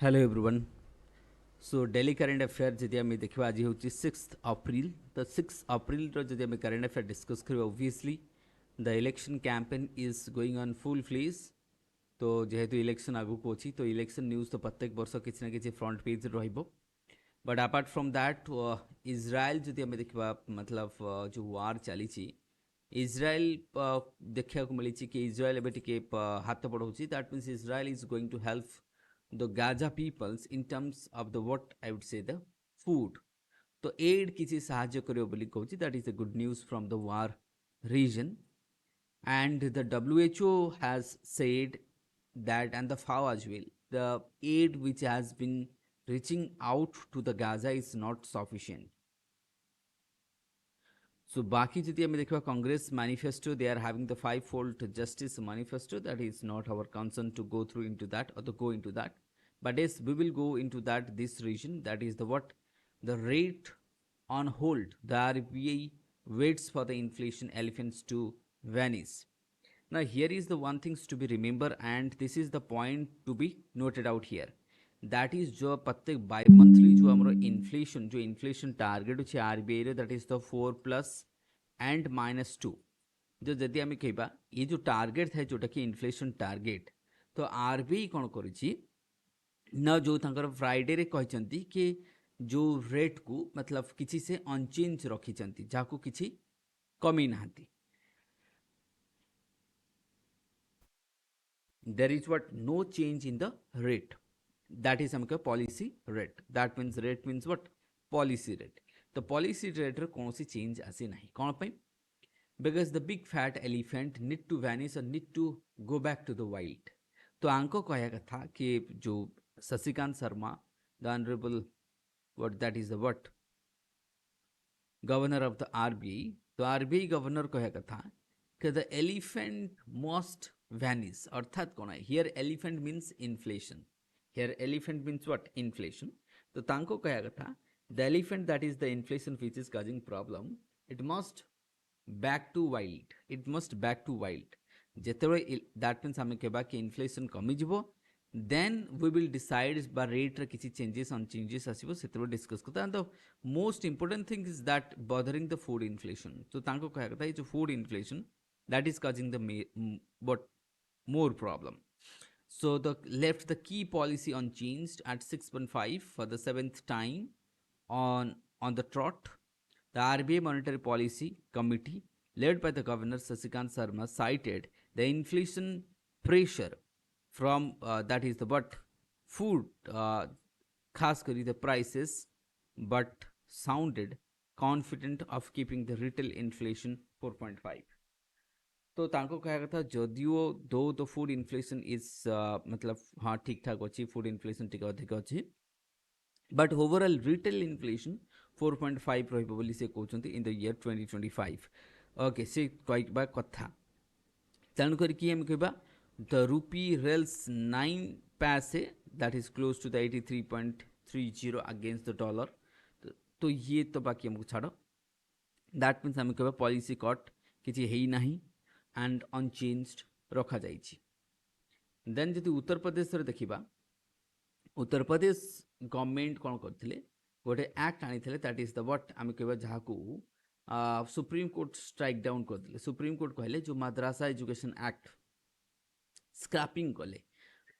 Hello everyone. So daily current affair जदि आम देखा आज हूँ 6 अप्रैल तो 6 अप्रैल जदि आम करेंट अफेयर डिस्कस करें obviously the election campaign is going on full fledge. तो जेहेतु इलेक्शन आगक अच्छी तो इलेक्शन न्यूज़ तो प्रत्येक वर्ष किसी ना कि front page but apart from that Israel जदि आम देखा मतलब जो वार चली इज्राइल देखा मिली कि इज्राइल एवं टे हाथ बढ़ाऊँ that means Israel is going to help the Gaza peoples in terms of the what I would say the food. तो aid किसी साहाଯ୍य करियो बोली कहूची that is the good news from the war region. And the WHO has said that, and the FAO as well, the aid which has been reaching out to the Gaza is not sufficient. So बाकी यदि हमें देखा Congress manifesto they are having the five fold justice manifesto that is not our concern to go through into that और to go into that. But yes, we will go into that this region, that is the what the rate on hold. The RBI waits for the inflation elephants to vanish. Now here is the one things to be remember, and this is the point to be noted out here. That is जो प्रत्येक bye monthly जो हमारा inflation जो inflation target अच्छे RBI रे that is the 4+ and -2 जो जदि आम कह ये जो टारगेट था जोटा कि इन्फ्लेशन टारगेट तो आरबीआई कौन करिछि ना जो तंकर फ्राइडे रे कहचंती कि जो रेट को मतलब किसी से अनचेंज रखिचंती जाको किसी कमी नाहंती. There is what no change in the rate. That is हमका policy rate. That means rate means what policy rate. तो policy rate रे कौन सी change आसी नहीं कौन पे because the big fat elephant need to vanish and need to go back to the wild. तो आंको कहा था कि जो Shashikant Sharma the honorable what that is the what governor of the RBI तो RBI गवर्नर कहा था कि the elephant must vanish अर्थात कौन है here elephant means inflation. Here elephant means what inflation. तो तांको कहा था the elephant that is the inflation which is causing problem it must back to wild. It must back to wild. ଯେତେବେଳେ that means ଆମେ कहबा कि inflation कमिଯିବ then we will decide by rate रे किसी changes on changes आसीबो सेतेବେଳେ discuss करता. And the most important thing is that bothering the food inflation. तो तांको कहया कथा ये जो food inflation that is causing the what more problem. So the left the key policy unchanged at 6.5 for the 7th time on the trot. The RBI Monetary Policy Committee, led by the Governor Sasikant Sharma, cited the inflation pressure from that is the what food khas kari the prices, but sounded confident of keeping the retail inflation 4.5. तो तांको कहा था जदियो दो the food inflation is मतलब हाँ ठीक ठाक अच्छी फूड इन्फ्लेशन टिके अधिक अच्छी बट ओवरऑल रिटेल इन्फ्लेशन 4.5 रहिबो बोली से कहउचंती इन द ईयर 2025. ओके से कहबा कथा तेणु करके हम कहबा द रूपी रेल्स 9 पैसे that is close to the 83.30 against the dollar. तो ये तो बाकी हमको छाड़ दैट मीन्स आम कहबा पॉलिसी कट किसी है नहीं एंड अनचेंज्ड रखा जाइछि. देन जदि उत्तर प्रदेश रे देखिबा उत्तर प्रदेश गवर्नमेंट कौन करथिले गोटे एक्ट आनी दैट इज द व्हाट आम कहबा जहाकू सुप्रीम कोर्ट स्ट्राइक डाउन करथिले. सुप्रीम कोर्ट कहले जो मद्रासा एजुकेशन एक्ट स्क्रैपिंग कले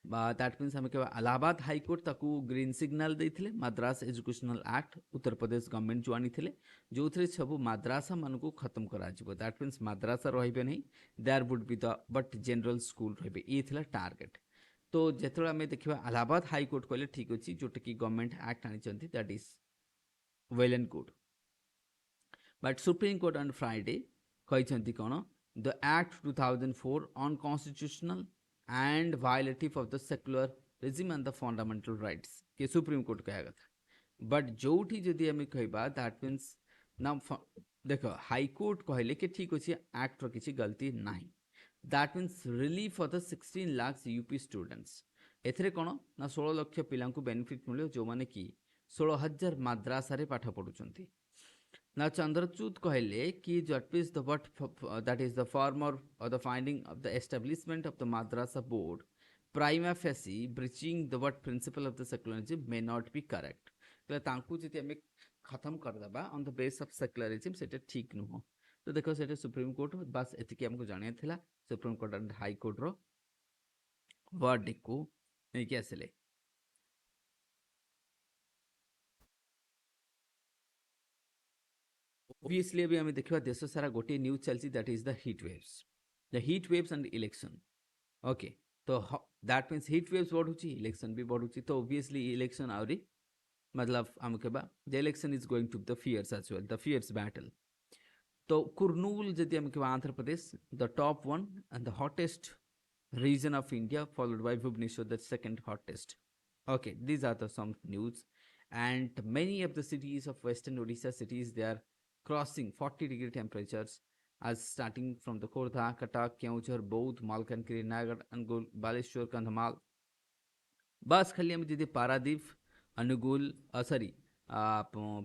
दैट मीन्स आम कहबा इलाहाबाद हाईकोर्ट ताकू ग्रीन सिग्नल देथिले madrasa educational act Uttar Pradesh government जो आनी जो थे सब मद्रासा मान को खत्म करा दैट मीन्स मद्रासा रही नहीं there would be the but general school रे ये टार्गेट. तो जो आम देखा इलाहाबाद हाईकोर्ट कहले ठीक अच्छे जोटा कि गवर्नमेंट एक्ट आनी that is well and good. But supreme court on Friday कहते कौन the act 2004 unconstitutional and violative of the secular regime and the fundamental rights के सुप्रीम कोर्ट कहा था. बट जोठी जदि आम कहबा दैट मीन्स ना देख हाई कोर्ट कहले कि ठीक अच्छे एक्ट रो किसी गलती नहीं that means relief for the 16 lakh UP students एथरे कौन ना 16 लाख पिला बेनिफिट मिले जो मैंने कि 16,000 मद्रासा पाठ पढ़ुंट. Now Chandrachud कहले कि that is the what that is the former or the finding of the establishment of the Madrasa board prima facie breaching the what principle of the secularism may not be correct. तो तांकु जति हमें खत्म कर दबा on the base of secularism सेटा ठीक नुह. तो देखो सेटा सुप्रीम कोर्ट बस एतिकी हमको जानिया थिला. Supreme court and high court रो वर्डिक्ट को नेकी आसिले. Obviously अभी हमें देखिबा देश सारा गोटे न्यूज चलसी that is the heat waves. The heat waves and election. Okay तो दैट मीन्स हीट वेव्स बढ़ुची इलेक्शन भी बढ़ुची. तो ऑब्वियसली इलेक्शन आउरी मतलब हम कहबा the election is going to the fierce as well, the fierce battle. तो कुर्नूल जदि हम कहबा Andhra Pradesh the top one and the hottest region of India, followed by Bhubaneswar, the second hottest. Okay, these are the some news, and many of the cities of Western Odisha cities they are crossing 40-degree temperatures, as starting from the Khordha, Cuttack, Keonjhar, Baudh, Malkankiri, Nayagad, Angul, Baleshwar, Kandhamal. बस खाली आम जी Paradip Angul sorry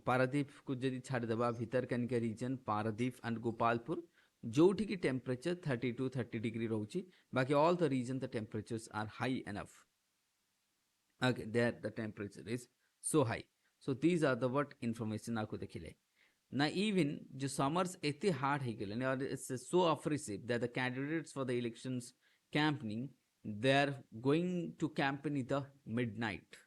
Paradip को जदि छाड़देबा भीतर Kanika region Paradip and Gopalpur जोठी की टेम्परेचर 30 to 30 डिग्री रोची. बाकी all the region the temperatures are high enough. Okay, there the temperature is so high. So these are the what information आपको देखिले. Now even जो summers इतने hard है गए और it's so oppressive that the candidates for the elections campaigning they are going to campaign in the midnight.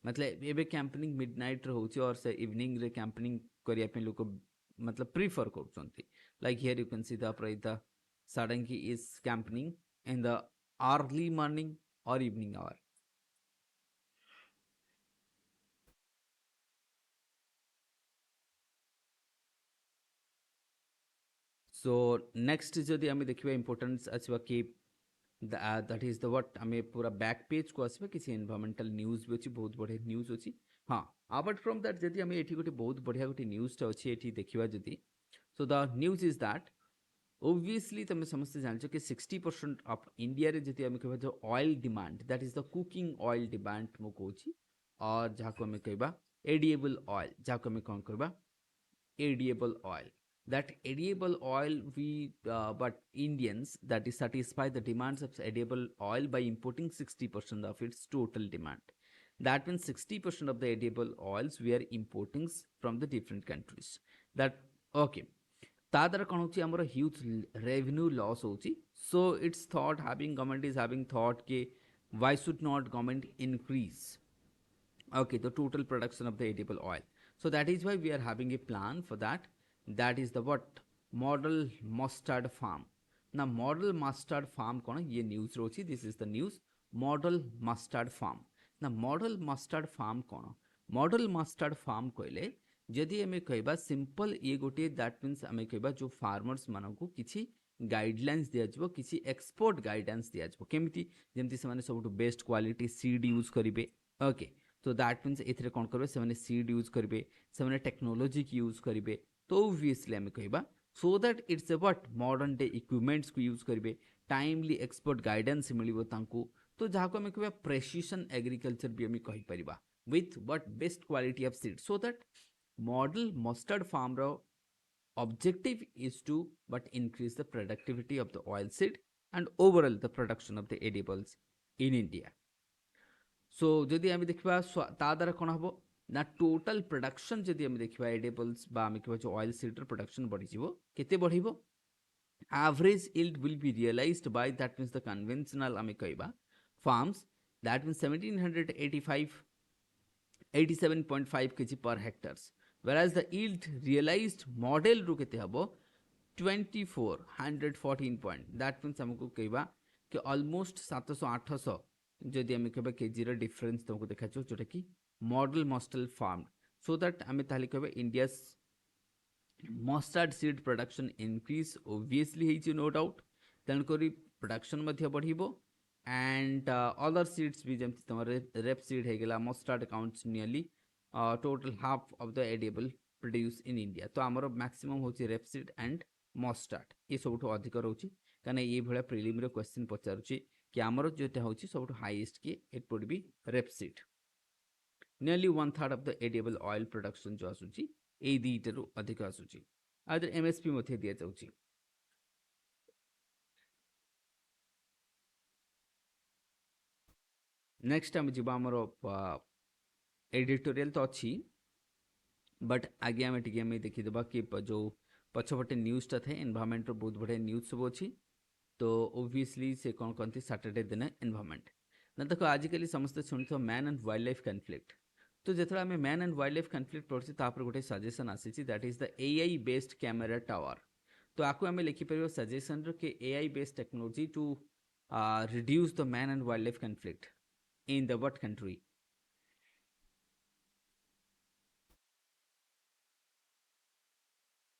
मतलब एबे campaigning midnight रहउची और से evening रे campaigning करिया पे लोग मतलब prefer करछंती. Like here you can see the Praita Sadangi is campaigning in the early morning or evening hour. So next जदि आमे देखिबा importance आछबा कि that is the what आमे पूरा back page को आसबा किसी environmental news भी अछि बहुत बढ़िया news अछि. हाँ apart from that जदि आमे एठी गोटे बहुत बढ़िया गोटे news टा अछि एठी देखिबा जदि. So the news is that obviously तमे समस्त जानछो कि 60% of India रे जदि आमे कहबा जो oil demand that is the cooking oil demand मो कहूची और जाको आमे कहबा edible oil जाको आमे कोन कहबा edible oil. That edible oil we but Indians that is satisfy the demands of edible oil by importing 60% of its total demand. That means 60% of the edible oils we are importing from the different countries. That okay. ତା ଦ୍ୱାରା କ'ଣ ହେଉଛି ଆମର huge revenue loss ହେଉଛି. So it's thought having government is having thought କି why should not government increase okay the total production of the edible oil. So that is why we are having a plan for that. That is the what model mustard farm. Now model mustard farm कौन ये news रोची. This is the news model mustard farm. Now model mustard farm कौन model mustard farm कहले जदि आमे कहबा simple ये गोटे that means आमे कहबा जो फार्मर्स मानकू किछि गाइडलाइंस दिया जबो किछि एक्सपोर्ट गाइडेंस दिया जबो केमिति जेमति से माने सबटु बेस्ट क्वालिटी सीड यूज करिवे. ओके तो दैट मीन्स एथिरे कोन करबे से माने सीड यूज करिवे से माने टेक्नोलॉजी की यूज करिवे. तो ऑब्वियसली आमे कहबा so that it's a what modern day equipments को यूज करिवे टाइमली एक्सपोर्ट गाइडेंस मिलिबो तांकू. तो जाको आमे कहबा प्रेसिशन एग्रीकल्चर भी आमे कहि परिबा with what best quality of seed. So that model mustard farm ro objective is to but increase the productivity of the oil seed and overall the production of the edibles in India. So जदि आमे देखिबा ता द्वारा कोन हबो ना total production जदि आमे देखिबा एडिबल्स बा आमे कहबा जो ऑयल सीड प्रोडक्शन बढ़ी जिवो केते बढ़िबो. Average yield will be realized by that means the conventional आमे कहबा farms that means 1785 87.5 kg per hectares, whereas the yield realized model रू केते हबो 2414 point. That means हमको कहबा कि almost 700 800 जदि हमें कहबा केजी रो डिफरेंस तुमको देखाचो जोटा कि model mustard farm. So that हमें ताले कहबा India mustard seed production increase obviously हेछि नो डाउट. तेन करी प्रोडक्शन मध्ये बढ़िबो and other seeds भी जेमति तमरे रेप सीड हे गेला mustard counts nearly total half of the edible produce in India. तो हमरो मैक्सिमम होची रेप सीड एंड मस्टर्ड ये सबठो अधिक रहउची काने ये भळा प्रिलिम रे क्वेश्चन पचारुची कि हमरो जेटा होची सबठो हाईएस्ट कि it would be rape seed. Nearly 1/3 of the edible oil production जो आसुची ए दीटरो अधिक आसुची. अदर एमएसपी मध्ये दिया जाउची. नेक्स्ट आम जी आमर एडिटोरियल तो अच्छी बट आगे आम टी देखीदे कि जो पछपटे न्यूज़टा थाए एनवायरमेंट बहुत बढ़िया न्यूज़ सब अच्छी तो ओबियसली से कौन कहते सैटरडे दिन एनवायरमेंट ना देखो आजिकल समस्ते शुणी man and wildlife conflict तो जो आम man and wildlife conflict पढ़ुचे गोटे सजेसन आसी that is the AI based camera tower तो आपको आम लिखिपर सजेसन कि AI based technology to reduce the man and wildlife conflict in the what country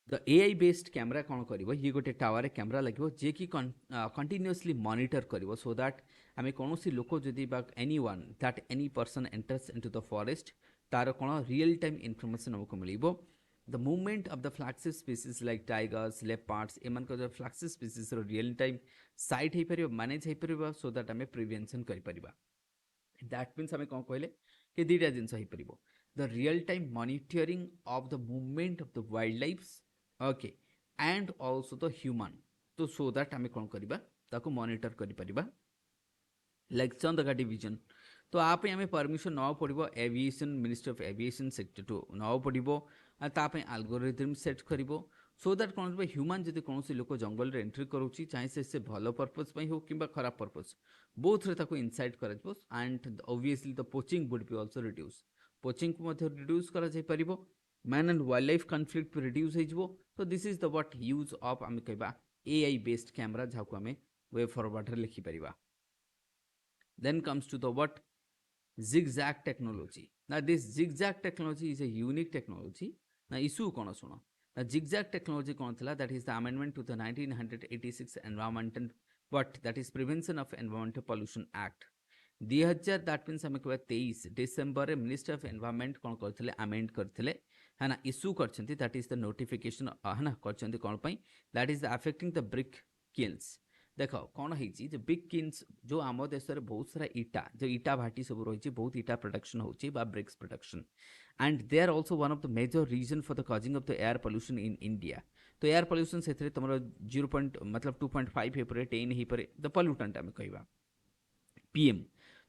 the AI based camera कौन कर ये गोटे टावर कैमरा लगे जे कि कंटिन्यूअसली मॉनिटर कर सो दैट आम कौन लोक जदि anyone that any person enters into the forest तार कौन रियल टाइम इनफॉरमेशन हमको मिल the movement of the flagship species like tigers leopards um flagship species real time sight हो पार मैनेज हो पार सो दैट आम प्रिवेंशन कर दैट मीन्स आम कौन कहले कि दुईटा जिन हो the real time monitoring of the movement of the wildlife okay and also the human तो सो दैट आम कौन करवा ताको मॉनिटर करिपरिबा लाइक चंदका डिवीजन तो आप आम परमिशन नवा पड़ो aviation ministry of aviation sector to नवा पड़ो ताप आल्गोरिथम सेट कर सो दैट कौन ह्यूमन जब कौन लोक जंगल एंट्री करुच्ची चाहे से भल पर्पज हो कि खराब पर्पज बोथ रे इनसाइट कर and obviously the poaching would be also reduce poaching को रिड्यूस कर man and wildlife conflict reduce हो तो this is the what use of आम कह एआई बेस्ड कैमरा जहाँ आम वे फॉरवर्ड लिखिपर then comes to the what zigzag technology. Now this zigzag technology is a unique technology. Now issue कौन सुनो ना zigzag technology कौन थला that is the amendment to the 1986 environmental what that is prevention of environmental pollution act 2000 that means आम कह 23 December ministry of environment कौन करते आमेंड करते है ना इश्यू करछंती दैट इज द नोटिफिकेशन है ना करछंती कौन पई that is affecting the brick kilns देख कौन है जो बिग किन्स जो आम देश में बहुत सारा इटा जो इटा भाटी सब रही बहुत इटा प्रोडक्शन होची बा bricks production and they are also one of the major region for the causing of the air pollution in India तो एयर पोल्यूशन से तुम 0. मतलब 2.5 हो पारे 10 हो पारे द पोल्यूटेंट आम कह पीएम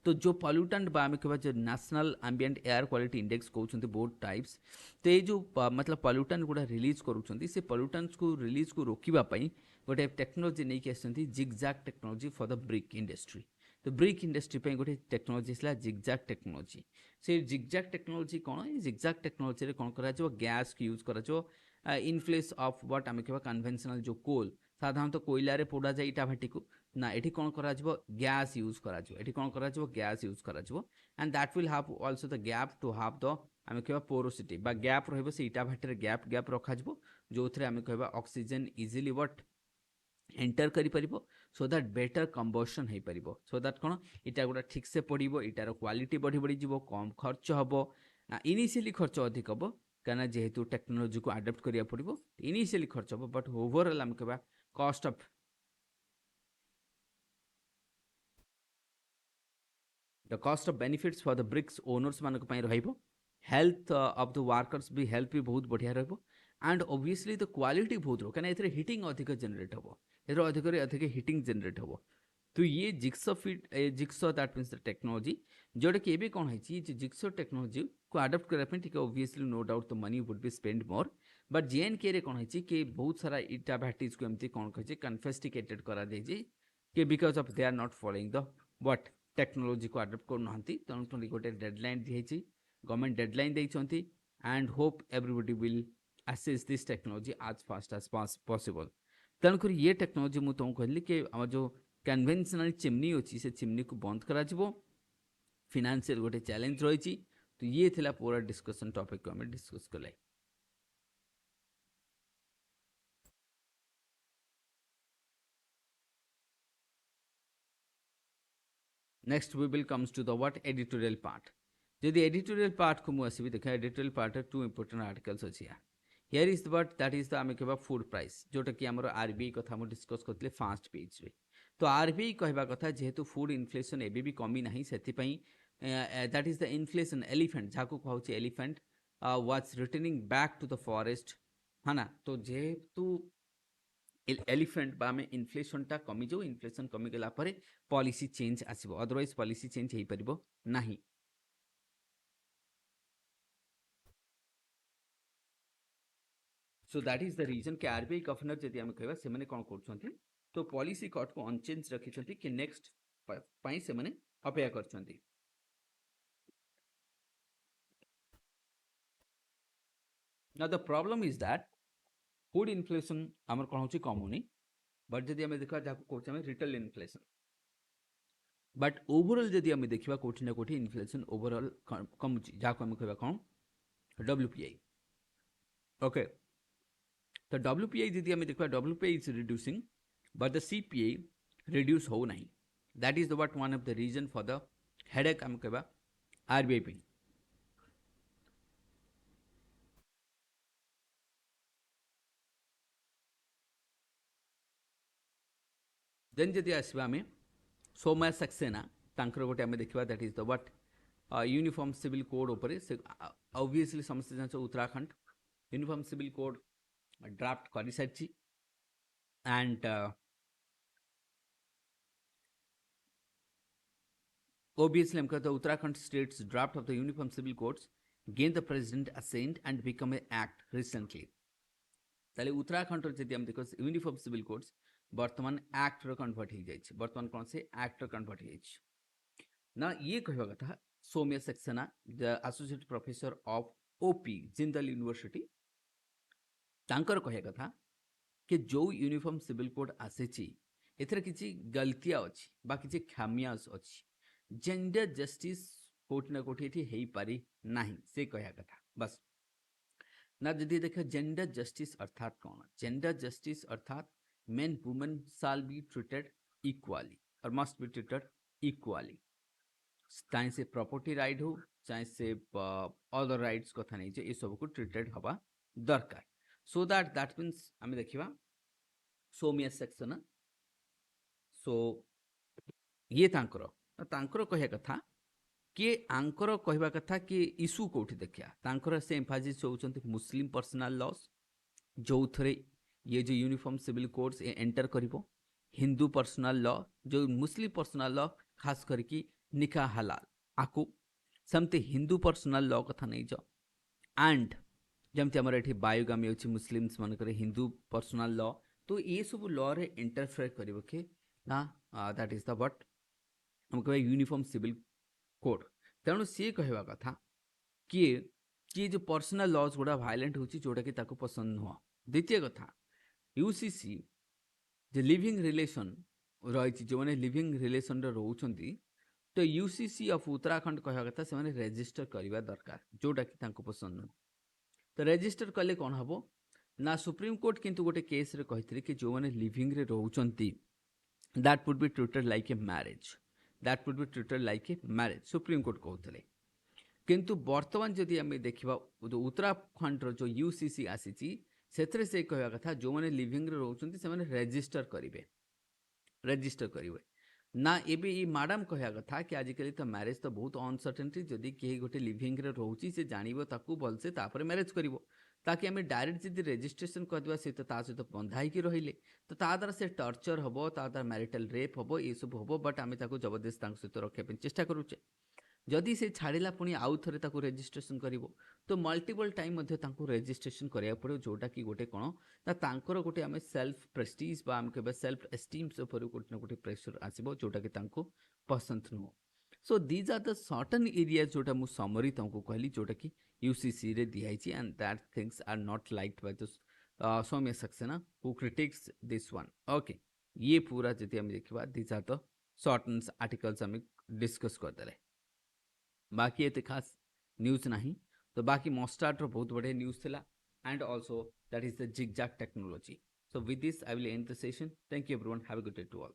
तो जो पॉल्यूटेंट बा आम कह जो national ambient air quality index कहते बहुत टाइप्स तो ये जो मतलब पॉल्यूटेंट गुड़ा रिलीज करुँच से पॉल्यूटेंट्स को रिलीज को रोकवाई गोटे टेक्नोलोजी नहीं कि zigzag technology for the brick industry तो ब्रिक इंडस्ट्री गोटे टेक्नोलोजी जिगजैग टेक्नोलोजी से जिगजैग टेक्नोलोजी कौन ये जिगजैग टेक्नोलोजी कौन कर गैस की यूज कर इनफ्लेस ऑफ व्हाट आम कह कन्वेंशनल जो कोल साधारणतः कोयलारे पोड़ा जाए इटा भाटी को ना ये कौन कर गैस यूज कर कौन कर गैस यूज कर and that will have also the gap to have the आम कह पोरोसिटी बा गैप रहिबो से इटा भाटी गैप गैप रखा जो थे आम कह ऑक्सीजन इजिली व्हाट एंटर कर सो दैट बेटर कंबशन हो पार सो दैट कौन इटा गोटा ठीक से पड़ो इटार क्वालिटी बढ़ी बढ़ी जीव कम खर्च हम इनिशियली खर्च अधिक हम कहीं जेहेतु टेक्नोलोजी को आडप्ट करा पड़ो इनिशियली खर्च हम बट ओवरऑल आम कह cost of the cost of benefits for the bricks owners मानक रहिबो हेल्थ ऑफ द वर्कर्स भी हेल्थ भी बहुत बढ़िया रहिबो एंड ऑब्वियसली द क्वालिटी बहुत रो कहीं हिटिंग अधिक जनरेट हम ये अधिक अधिक हिटिंग जनरेट हम तो ये जिक्सो फिट जिक्सो दैट मीन्स द टेक्नोलॉजी जोटा कि एबे कौन है जिक्सो टेक्नोलॉजी को आडप्ट करने obviously no doubt the money would be spend more but JNK रे कौन है कि बहुत सारा इटा भाटीज को एमती कौन कहे कन्फेस्टिकेटेड करा दे कि because of they are not following the what technology को आडप्ट करना तेणु गोटे डेडलाइन दिखाई गवर्नमेंट डेडलाइन देती and hope everybody will access this technology as fast as possible तेणुक ये टेक्नोलॉजी मुझे तुमको कहली कि आम जो कन्वेंशनल चिमनी अच्छी से चिमनी को बंद करा फिनान्शियल गोटे चैलेंज रही तो ये थिला पूरा डिस्कशन टॉपिक को हमें डिस्कस कले next we will comes to the what editorial part जदि एडिटोरियल पार्ट को मुझे देखा editorial part two important articles अच्छी here is but that is the आम कह फूड प्राइस जोटा कि आम आरबीआई कथा मुझे डिस्कस करते फास्ट पेज रे तो आरबीआई कहवा कथा जेहेतु फूड इनफ्लेशन एबी भी कमी ना से that is the inflation elephant जहाँ कहूँ elephant was returning back to the forest है ना तो जेहेतु एलिफेंट बा आम इनफ्लेशन टा कमी जाऊ इनफ्लेशन कमी गला पर पॉलिसी चेंज आसीबो अदरवाइज पॉलिसी चेंज हेई परिबो नाही so that is the reason कि आरबीआई गवर्नर जदि आम कहबा से माने कोन करछंती तो पॉलिसी कट को अनचेंज रखिछंती कि नेक्स्ट पई से माने अपेक्षा करछंती now the problem is that food inflation आमर कोन होची कम होनी बट जदि आम देखा जाको कहते हैं रिटेल इनफ्लेशन बट ओवरऑल जदि आम देखा कोठी ना कोठी इनफ्लेशन ओवरऑल कमुची जाको आम कहबा कोन डब्ल्यूपीआई ओके तो डब्ल्यूपीआई जदि आम देखा WPI is reducing but the CPI reduce हो नहीं that is the what one of the reason for the headache आम कहबा आरबीआई पे देन जदि आसबा आम सोमया सक्सेना तांकर गोटे आम देखा that is the what uniform civil code उपरे से ऑब्वियसली समस्त जान Uttarakhand uniform civil code draft कर सारी एंड obviously हम कहते हैं Uttarakhand states draft of the uniform civil codes gain the president assent and become a act recently ताले उत्तराखंड रो जदि हम देखो यूनिफॉर्म सिविल कोड्स वर्तमान एक्ट रो कन्वर्ट हो जाय वर्तमान कौन से एक्ट रो कन्वर्ट हो ना ये कहवा कथा Saumya Saxena the associate professor of OP Jindal university तांकर कहया कथा कि जो यूनिफॉर्म सिविल कोड आसेची एथरे किछि गलतिया अछि बा किछि खामियास अछि जेंडर जस्टिस कोट ना कोठी एठी हेई पारी नाही से कहया कथा बस ना जदि देखा जेंडर जस्टिस अर्थात कौन जेंडर जस्टिस अर्थात main women shall be treated equally और मस्ट बी ट्रीटेड इक्वली चाहे से प्रॉपर्टी राइट हो चाहे से अदर राइट्स कथा नहीं जे ए सब को ट्रीटेड हवा दरकार सो दैट मीन्स आम देखा सौम्य सेक्शन सो ये तांकर कहया कथा कि आंकर कहवा कथा कि इशू कोठी देखिया तांकर से एम्फासिस होउचंती मुस्लिम पर्सनल लॉस जो थरे ये जो यूनिफॉर्म सिविल कोड्स एंटर करिवो हिंदू पर्सनल लॉ जो मुस्लिम पर्सनल लॉ खास करके निकाह हलाल आकु समते हिंदू पर्सनल लॉ कथा नहीं जो एंड जमते हमर एठी बायोगामी अछि मुस्लिम्स मन करे हिंदू पर्सनल लॉ तो ये सब लॉ रे इंटरफेयर करिवो के ना दैट इज द व्हाट हम कहबा यूनिफॉर्म सिविल कोड तेणु सी कहवा कथा कि जो पर्सनल लॉज गुड़ा भाइलेंट होची जोटा कि ताको पसंद नुह द्वितीय कथा यूसीसी जे लिविंग रिलेशन रही जो मैंने लिविंग रिलेशन रोचंती तो यूसीसी ऑफ उत्तराखंड कहवा कथा से माने रजिस्टर करवा दरकार जोटा कि ताको पसंद नुह तो रजिस्टर कले कौन हबो ना सुप्रीम कोर्ट किंतु गोटे केस रे कहितले कि जो मैंने लिविंग रे रोचंती that would be treated like a marriage that would be treated like a marriage supreme court कहते किंतु वर्तमान जदि आम देखा उत्तराखंड जो यूसीसी आसी से कहवा कथा जो मैंने लिविंग रे रोचंती से माने रजिस्टर करेंगे ना एबे ये मैडम कहया कथा कि आजिकल तो मैरिज तो बहुत अनसर्टेनिटी जदि कहीं गोटे लिविंग रे रोची से जानिबो ताकू भलसे तापर मैरिज करिवो ताकि आम डायरेक्ट जदि रजिस्ट्रेशन करदेवा सहित ता सहित बंधा होकर रहिले तो ता द्वारा से टर्चर हम ता द्वारा मैरिटाल रेप हम ये सब हम बट आम जबरदस्त सहित रखापी चेष्टा करुचे जदि से छाड़ा पुणी आउ थे रजिस्ट्रेशन कर तो मल्टीपल टाइम रजिस्ट्रेशन करा पड़ो जोटा कि गोटे कौन ना गोटे आम सेल्फ प्रेस्टीज बा आम कह सेल्फ एस्टीम्स उपर गोटे ना गोटे प्रेसर आसो जोटा कि पसंद नुह so these are the certain area जोटा मुझे समरी तुमको कहली जोटा कि यूसीसी रे दिखाई and that things are not liked by the Saumya Saxena who critics this one okay ये पूरा जदि आम देखा these are the certain articles आम डिस्कस करदे बाकी एते खास न्यूज नहीं तो बाकी मोस्टार्ट बहुत बढ़िया न्यूज थिला and also that is the zigzag technology so with this I will end the session thank you everyone have a good day to all